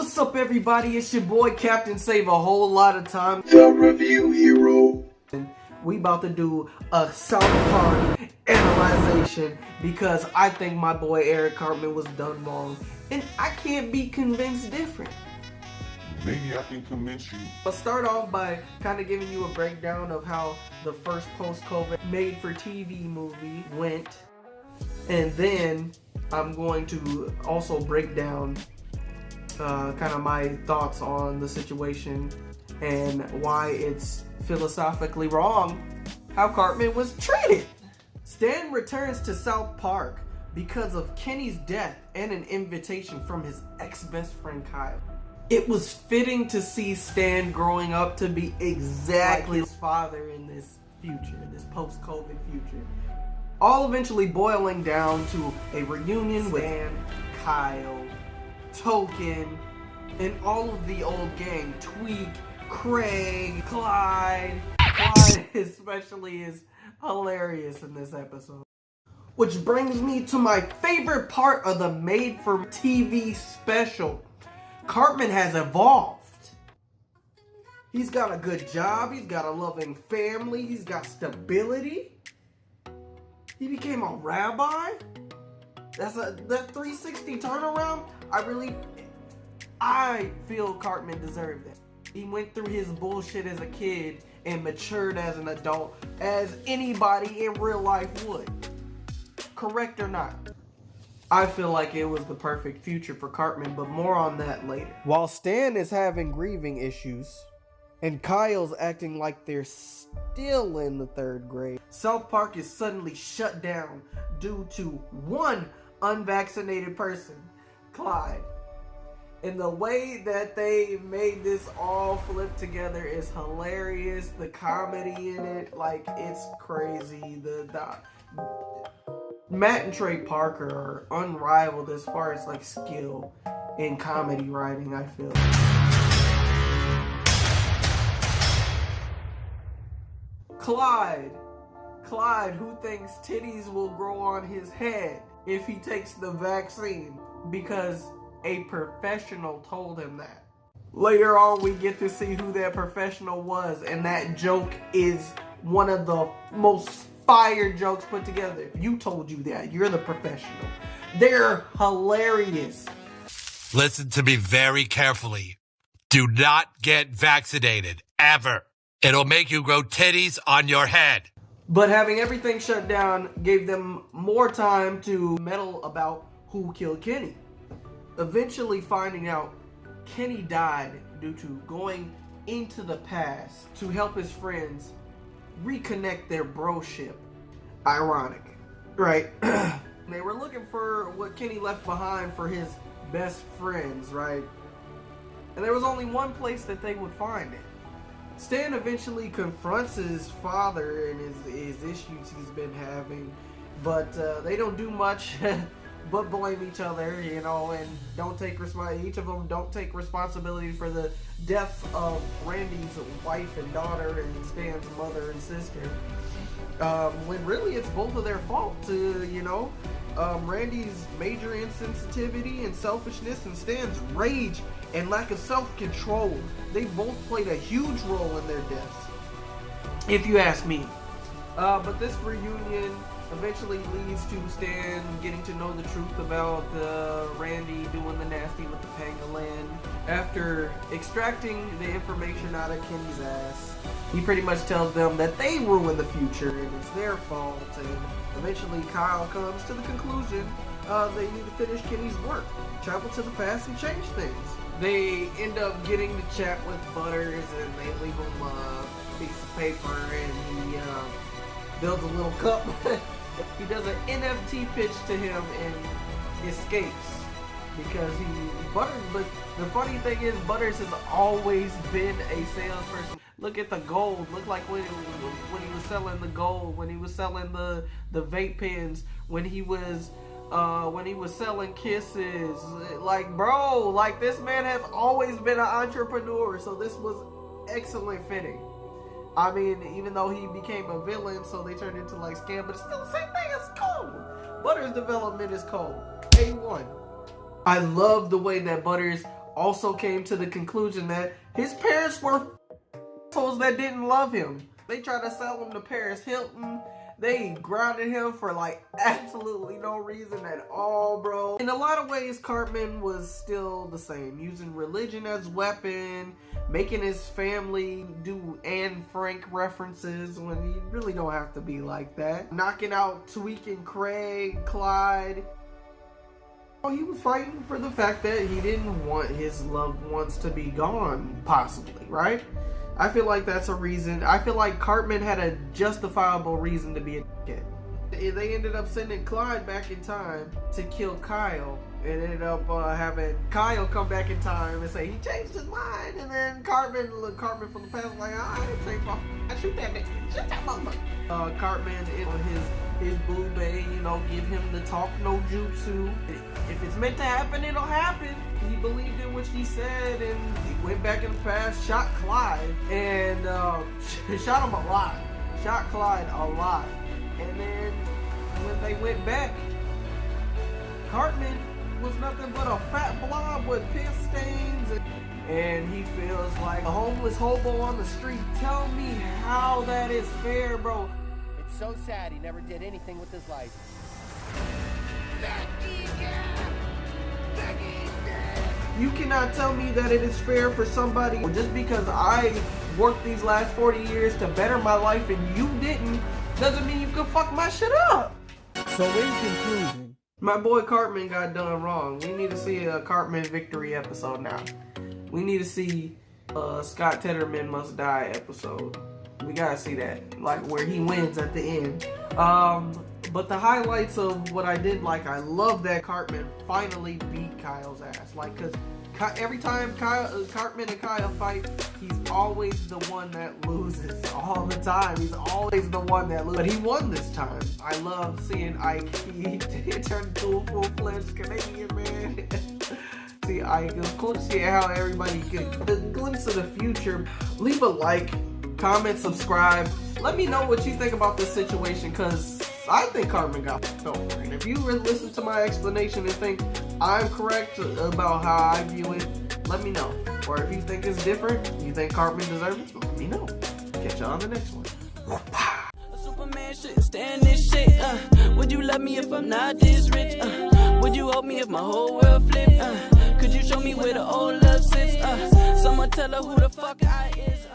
What's up, everybody? It's your boy Captain Save a Whole Lot of Time, the review hero. We about to do a Southpark analyzation because I think my boy Eric Cartman was done wrong, and I can't be convinced different. Maybe I can convince you. I'll start off by kind of giving you a breakdown of how the first post-COVID made-for-TV movie went, and then I'm going to also break down kind of my thoughts on the situation and why it's philosophically wrong how Cartman was treated. Stan returns to Southpark because of Kenny's death and an invitation from his ex-best friend Kyle. It was fitting to see Stan growing up to be exactly like his father in this future, this post-COVID future. All eventually boiling down to a reunion with Stan, Kyle, Token, and all of the old gang. Tweak, Craig, Clyde. Clyde especially is hilarious in this episode. Which brings me to my favorite part of the made-for-TV special. Cartman has evolved. He's got a good job, he's got a loving family, he's got stability. He became a rabbi. That 360 turnaround, I feel Cartman deserved it. He went through his bullshit as a kid and matured as an adult, as anybody in real life would. Correct or not? I feel like it was the perfect future for Cartman, but more on that later. While Stan is having grieving issues, and Kyle's acting like they're still in the 3rd grade, Southpark is suddenly shut down due to one unvaccinated person, Clyde. And the way that they made this all flip together is hilarious. The comedy in it, like, it's crazy. Matt and Trey Parker are unrivaled as far as like skill in comedy writing, I feel. Clyde, who thinks titties will grow on his head if he takes the vaccine because a professional told him that. Later on, we get to see who that professional was, and that joke is one of the most fire jokes put together. You told you that. You're the professional. They're hilarious. Listen to me very carefully. Do not get vaccinated, ever. It'll make you grow titties on your head. But having everything shut down gave them more time to meddle about who killed Kenny. Eventually finding out Kenny died due to going into the past to help his friends reconnect their broship. Ironic, right? They were looking for what Kenny left behind for his best friends, right? And there was only one place that they would find it. Stan eventually confronts his father and his issues he's been having, but they don't do much but blame each other, you know, and don't take each of them don't take responsibility for the deaths of Randy's wife and daughter and Stan's mother and sister. When really it's both of their fault, Randy's major insensitivity and selfishness and Stan's rage and lack of self-control. They both played a huge role in their deaths, if you ask me. But this reunion eventually leads to Stan getting to know the truth about Randy doing the nasty with the pangolin. After extracting the information out of Kenny's ass, he pretty much tells them that they ruined the future and it's their fault. And eventually Kyle comes to the conclusion they need to finish Kenny's work, travel to the past and change things. They end up getting to chat with Butters and they leave him a piece of paper and he builds a little cup. He does an NFT pitch to him and escapes because Butters. But the funny thing is, Butters has always been a salesperson. Look at the gold. Look like when he was selling the gold, when he was selling the vape pens, when he was selling kisses. Like, bro, like this man has always been an entrepreneur. So this was excellent fitting. I mean, even though he became a villain, so they turned into like scam, but it's still the same thing. It's cold. Butters' development is cold. A1. I love the way that Butters also came to the conclusion that his parents were assholes that didn't love him. They tried to sell him to Paris Hilton. They grounded him for like absolutely no reason at all, bro. In a lot of ways, Cartman was still the same, using religion as weapon, making his family do Anne Frank references when you really don't have to be like that. Knocking out Tweak and Craig, Clyde. He was fighting for the fact that he didn't want his loved ones to be gone, possibly, right? I feel like that's a reason. I feel like Cartman had a justifiable reason to be a kid. They ended up sending Clyde back in time to kill Kyle. And ended up having Kyle come back in time and say he changed his mind. And then Cartman from the past was like, I didn't change my mind. Shoot that nigga. Shoot that motherfucker. Cartman, his boo bae, you know, give him the talk no jutsu. If it's meant to happen, it'll happen. He believed in what she said, and he went back in the past, shot Clyde, and shot him a lot. Shot Clyde a lot. And then when they went back, Cartman was nothing but a fat blob with piss stains, and he feels like a homeless hobo on the street. Tell me how that is fair, bro. It's so sad he never did anything with his life. You cannot tell me that it is fair for somebody, just because I worked these last 40 years to better my life and you didn't, doesn't mean you can fuck my shit up. So in conclusion, my boy Cartman got done wrong. We need to see a Cartman victory episode now. We need to see Scott Tedderman Must Die episode. We gotta see that, like where he wins at the end. But the highlights of what I did, like, I love that Cartman finally beat Kyle's ass. Like, cause every time Cartman and Kyle fight, he's always the one that loses all the time. He's always the one that loses. But he won this time. I love seeing Ike. He turned into a full-fledged Canadian man. See Ike. It was cool to see how everybody get a glimpse of the future. Leave a like, comment, subscribe. Let me know what you think about this situation, because I think Cartman got over. And if you listen to my explanation and think I'm correct about how I view it, let me know. Or if you think it's different, you think Cartman deserves it, let me know. Catch you on the next one. A Superman shouldn't stand this shit. Would you love me if I'm not this rich? Would you hold me if my whole world flipped? Could you show me where the old love sits? Someone tell her who the fuck I is.